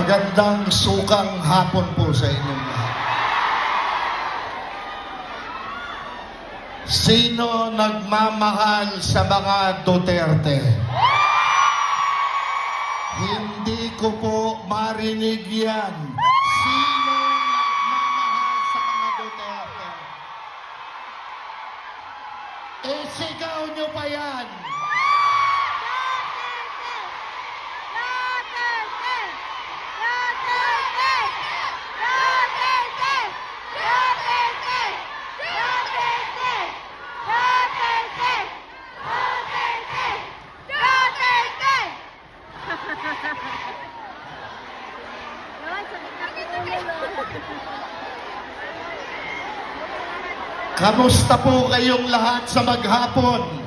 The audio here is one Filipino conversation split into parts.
Magandang sukang hapon po sa inyong lahat. Sino nagmamahal sa mga Duterte? Hindi ko po marinig yan. Sino nagmamahal sa mga Duterte? Sigaw nyo pa yan. Kamusta po kayong lahat sa maghapon?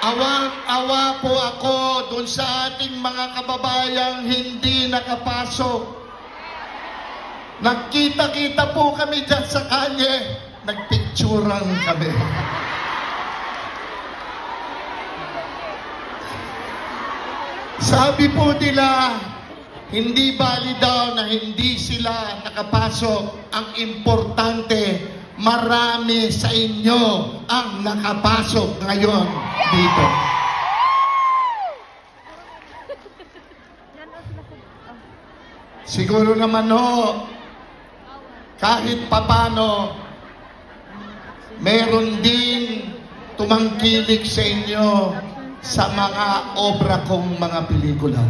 Awang-awa po ako dun sa ating mga kababayang hindi nakapasok. Nagkita-kita po kami dyan sa kalye. Nagpicturan kami. Sabi po nila, hindi bali daw na hindi sila nakapasok. Ang importante, marami sa inyo ang nakapasok ngayon dito. Siguro naman kahit papano, meron din tumangkilik sa inyo sa mga obra kong mga pelikula.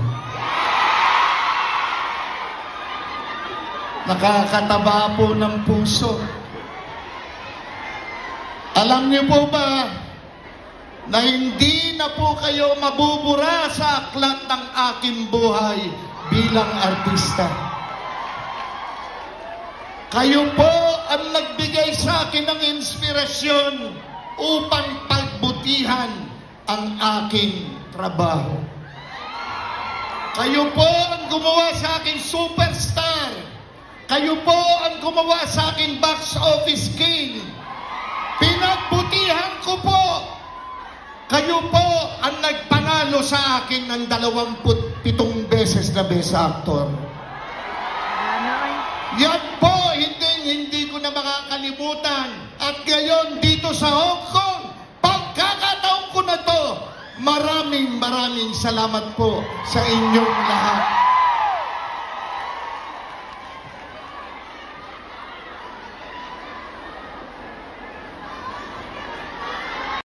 Nakakataba po ng puso. Alam niyo po ba na hindi na po kayo mabubura sa aklat ng aking buhay bilang artista? Kayo po ang nagbigay sa akin ng inspirasyon upang pagbutihan ang aking trabaho. Kayo po ang gumawa sa akin superstar. Kayo po ang gumawa sa akin box office king. Pinagbutihan ko po. Kayo po ang nagpanalo sa akin ng 27 beses na best actor. Yan po, hindi ko na makakalimutan. At ngayon dito sa Hong Kong, pagkakataon ko na to, maraming salamat po sa inyong lahat.